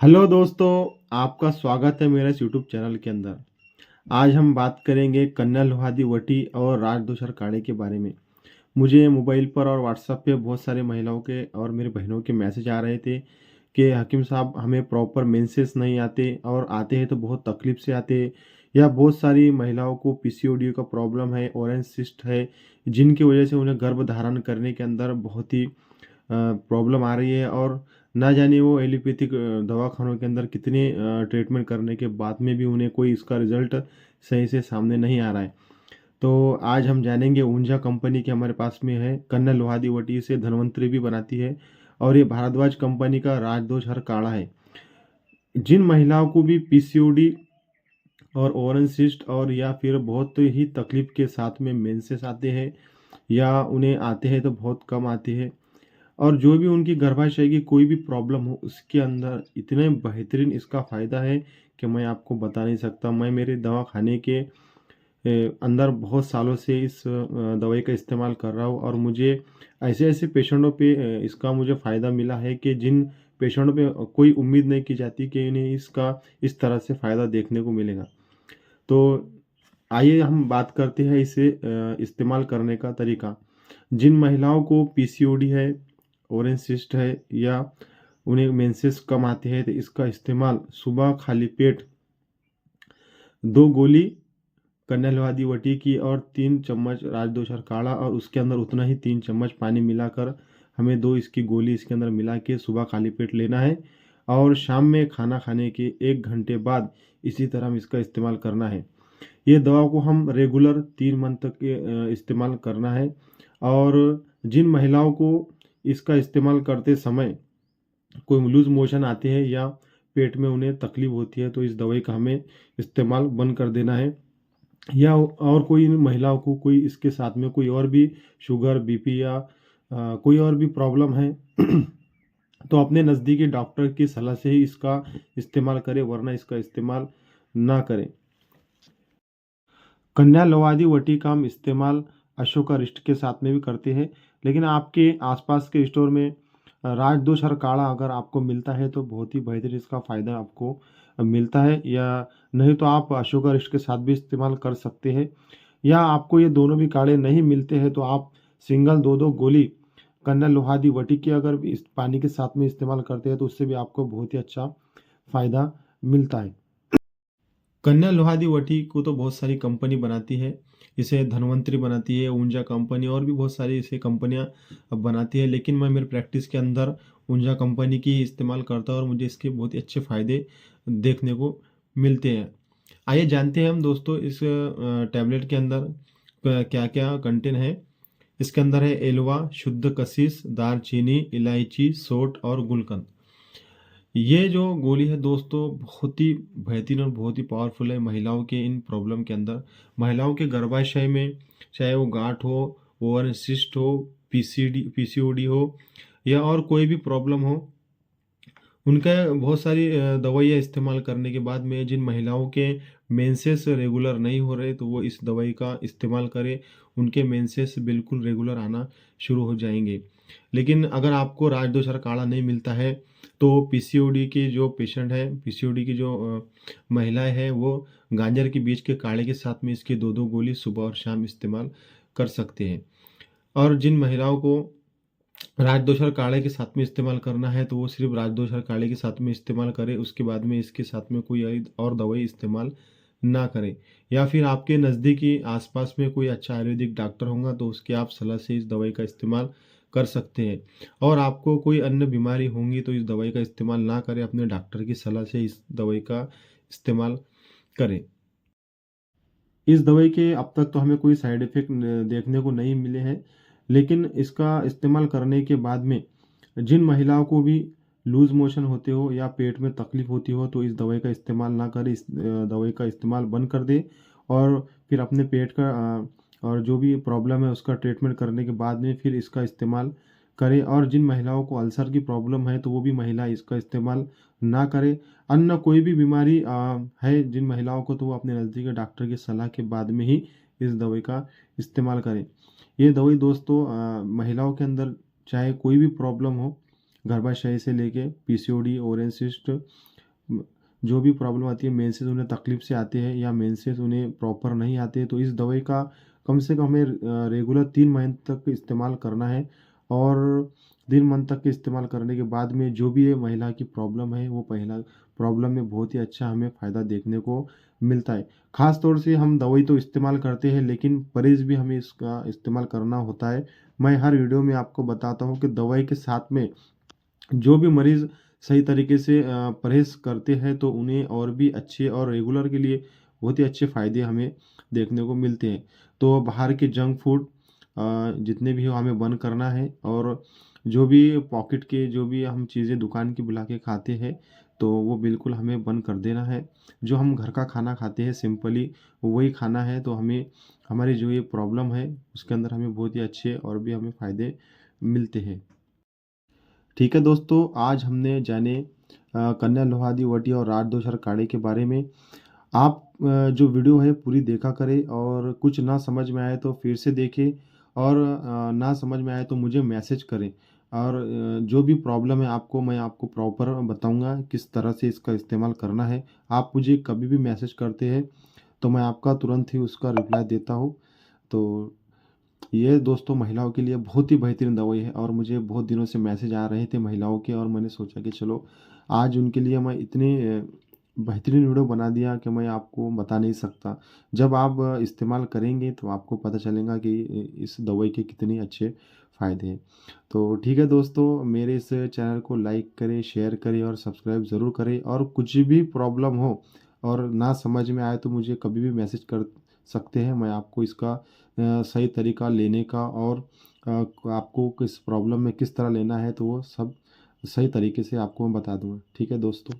Hello दोस्तों, आपका स्वागत है मेरे इस यूट्यूब चैनल के अंदर। आज हम बात करेंगे कन्या लुहादी वटी और राजदोषर काढ़े के बारे में। मुझे मोबाइल पर और व्हाट्सएप पे बहुत सारे महिलाओं के और मेरी बहनों के मैसेज आ रहे थे कि हकीम साहब हमें प्रॉपर मेंसेस नहीं आते और आते हैं तो बहुत तकलीफ से आते हैं, या बहुत सारी महिलाओं को पीसीओडी का प्रॉब्लम है, ओरेंज सिस्ट है, जिनकी वजह से उन्हें गर्भ धारण करने के अंदर बहुत ही प्रॉब्लम आ रही है। और ना जाने वो एलोपैथिक दवाखानों के अंदर कितने ट्रीटमेंट करने के बाद में भी उन्हें कोई इसका रिजल्ट सही से सामने नहीं आ रहा है। तो आज हम जानेंगे, ऊंजा कंपनी की हमारे पास में है कन्या लोहादी वटी से धन्वंतरी भी बनाती है, और ये भारद्वाज कंपनी का राजदोष हर काढ़ा है। जिन महिलाओं को भी पीसीओडी और ओवरन सिस्ट और या फिर बहुत ही तकलीफ के साथ में मेंसेस आते हैं, या उन्हें आते हैं तो बहुत कम आते हैं, और जो भी उनकी गर्भाशय की कोई भी प्रॉब्लम हो उसके अंदर इतने बेहतरीन इसका फ़ायदा है कि मैं आपको बता नहीं सकता। मैं मेरे दवा खाने के अंदर बहुत सालों से इस दवाई का इस्तेमाल कर रहा हूँ, और मुझे ऐसे-ऐसे पेशेंटों पे इसका मुझे फ़ायदा मिला है कि जिन पेशेंटों पे कोई उम्मीद नहीं की जाती कि इन्हें इसका इस तरह से फ़ायदा देखने को मिलेगा। तो आइए हम बात करते हैं इसे इस्तेमाल करने का तरीका। जिन महिलाओं को पीसीओडी है, ओरेंज सिस्ट है, या उन्हें मेंसेस कम आते हैं, तो इसका इस्तेमाल सुबह खाली पेट 2 गोली कन्या लुहादी वटी की और 3 चम्मच राजदोषर काढ़ा, और उसके अंदर उतना ही 3 चम्मच पानी मिलाकर हमें 2 इसकी गोली इसके अंदर मिला के सुबह खाली पेट लेना है, और शाम में खाना खाने के 1 घंटे बाद इसी तरह हम इसका इस्तेमाल करना है। ये दवा को हम रेगुलर 3 मंथ तक के इस्तेमाल करना है। और जिन महिलाओं को इसका इस्तेमाल करते समय कोई लूज़ मोशन आते हैं या पेट में उन्हें तकलीफ़ होती है, तो इस दवाई का हमें इस्तेमाल बंद कर देना है। या और कोई महिलाओं को कोई इसके साथ में कोई और भी शुगर, बीपी या कोई और भी प्रॉब्लम है तो अपने नज़दीकी डॉक्टर की सलाह से ही इसका इस्तेमाल करें, वरना इसका इस्तेमाल ना करें। कन्या लवादी वटी का हम इस्तेमाल अशोकारिष्ट के साथ में भी करते हैं, लेकिन आपके आसपास के स्टोर में राजदोष हर काढ़ा अगर आपको मिलता है तो बहुत ही बेहतरीन इसका फ़ायदा आपको मिलता है, या नहीं तो आप अशोकारिष्ट के साथ भी इस्तेमाल कर सकते हैं। या आपको ये दोनों भी काढ़े नहीं मिलते हैं तो आप सिंगल 2-2 गोली कन्या लुहादी वटी की अगर भी इस पानी के साथ में इस्तेमाल करते हैं तो उससे भी आपको बहुत ही अच्छा फ़ायदा मिलता है। कन्या लोहादी वटी को तो बहुत सारी कंपनी बनाती है। इसे धन्वंतरी बनाती है, ऊंजा कंपनी और भी बहुत सारी इसे कंपनियां अब बनाती है, लेकिन मैं मेरे प्रैक्टिस के अंदर ऊंजा कंपनी की इस्तेमाल करता हूँ और मुझे इसके बहुत ही अच्छे फ़ायदे देखने को मिलते हैं। आइए जानते हैं हम दोस्तों इस टैबलेट के अंदर क्या क्या कंटेंट है। इसके अंदर है एलवा, शुद्ध कशिश, दालचीनी, इलायची, सोंठ और गुलकंद। ये जो गोली है दोस्तों बहुत ही बेहतरीन और बहुत ही पावरफुल है महिलाओं के इन प्रॉब्लम के अंदर। महिलाओं के गर्भाशय में चाहे वो गांठ हो, ओवर सिस्ट हो, पीसीओडी हो, या और कोई भी प्रॉब्लम हो, उनका बहुत सारी दवाइयाँ इस्तेमाल करने के बाद में जिन महिलाओं के मेंसेस रेगुलर नहीं हो रहे तो वो इस दवाई का इस्तेमाल करें, उनके मेंसेस बिल्कुल रेगुलर आना शुरू हो जाएंगे। लेकिन अगर आपको राजदोषर काढ़ा नहीं मिलता है तो पीसीओडी के जो पेशेंट है, पीसीओडी की जो महिलाएं हैं, वो गाजर के बीज के काढ़े के साथ में इसके 2-2 गोली सुबह और शाम इस्तेमाल कर सकते हैं। और जिन महिलाओं को राजदोषर काढ़े के साथ में इस्तेमाल करना है तो वो सिर्फ राजदोषर काढ़े के साथ में इस्तेमाल करें, उसके बाद में इसके साथ में कोई और दवाई इस्तेमाल ना करें। या फिर आपके नज़दीकी आसपास में कोई अच्छा आयुर्वेदिक डॉक्टर होगा तो उसकी आप सलाह से इस दवाई का इस्तेमाल कर सकते हैं। और आपको कोई अन्य बीमारी होंगी तो इस दवाई का इस्तेमाल ना करें, अपने डॉक्टर की सलाह से इस दवाई का इस्तेमाल करें। इस दवाई के अब तक तो हमें कोई साइड इफ़ेक्ट देखने को नहीं मिले हैं, लेकिन इसका इस्तेमाल करने के बाद में जिन महिलाओं को भी लूज़ मोशन होते हो या पेट में तकलीफ़ होती हो तो इस दवाई का इस्तेमाल ना करें, इस दवाई का इस्तेमाल बंद कर दें, और फिर अपने पेट का और जो भी प्रॉब्लम है उसका ट्रीटमेंट करने के बाद में फिर इसका इस्तेमाल करें। और जिन महिलाओं को अल्सर की प्रॉब्लम है तो वो भी महिला इसका इस्तेमाल ना करें। अन्य कोई भी बीमारी है जिन महिलाओं को, तो वो अपने नज़दीकी डॉक्टर की सलाह के बाद में ही इस दवाई का इस्तेमाल करें। ये दवाई दोस्तों महिलाओं के अंदर चाहे कोई भी प्रॉब्लम हो, गर्भाशय से लेके पीसीओडी, ओवेरियन सिस्ट, जो भी प्रॉब्लम आती है, मेंसेस उन्हें तकलीफ से आते हैं या मेंसेस उन्हें प्रॉपर नहीं आते, तो इस दवाई का कम से कम हमें रेगुलर 3 महीने तक इस्तेमाल करना है। और 3 मंथ तक के इस्तेमाल करने के बाद में जो भी ये महिला की प्रॉब्लम है, वो पहला प्रॉब्लम में बहुत ही अच्छा हमें फ़ायदा देखने को मिलता है। ख़ास तौर से हम दवाई तो इस्तेमाल करते हैं, लेकिन परहेज़ भी हमें इसका इस्तेमाल करना होता है। मैं हर वीडियो में आपको बताता हूँ कि दवाई के साथ में जो भी मरीज़ सही तरीके से परहेज़ करते हैं, तो उन्हें और भी अच्छे और रेगुलर के लिए बहुत ही अच्छे फ़ायदे हमें देखने को मिलते हैं। तो बाहर के जंक फूड जितने भी हो हमें बंद करना है, और जो भी पॉकेट के जो भी हम चीज़ें दुकान की बुला के खाते हैं, तो वो बिल्कुल हमें बंद कर देना है। जो हम घर का खाना खाते हैं सिंपली वही खाना है, तो हमें हमारी जो ये प्रॉब्लम है उसके अंदर हमें बहुत ही अच्छे और भी हमें फ़ायदे मिलते हैं। ठीक है दोस्तों, आज हमने जाने कन्या लुहादी वटी और रात दोषर काढ़े के बारे में। आप जो वीडियो है पूरी देखा करें, और कुछ ना समझ में आए तो फिर से देखें, और ना समझ में आए तो मुझे मैसेज करें। और जो भी प्रॉब्लम है आपको, मैं आपको प्रॉपर बताऊंगा किस तरह से इसका इस्तेमाल करना है। आप मुझे कभी भी मैसेज करते हैं तो मैं आपका तुरंत ही उसका रिप्लाई देता हूँ। तो ये दोस्तों महिलाओं के लिए बहुत ही बेहतरीन दवाई है, और मुझे बहुत दिनों से मैसेज आ रहे थे महिलाओं के, और मैंने सोचा कि चलो आज उनके लिए मैं इतनी बेहतरीन वीडियो बना दिया कि मैं आपको बता नहीं सकता। जब आप इस्तेमाल करेंगे तो आपको पता चलेगा कि इस दवाई के कितने अच्छे फ़ायदे हैं। तो ठीक है दोस्तों, मेरे इस चैनल को लाइक करें, शेयर करें और सब्सक्राइब ज़रूर करें। और कुछ भी प्रॉब्लम हो और ना समझ में आए तो मुझे कभी भी मैसेज कर सकते हैं। मैं आपको इसका सही तरीका लेने का, और आपको किस प्रॉब्लम में किस तरह लेना है, तो वो सब सही तरीके से आपको मैं बता दूँगा। ठीक है दोस्तों।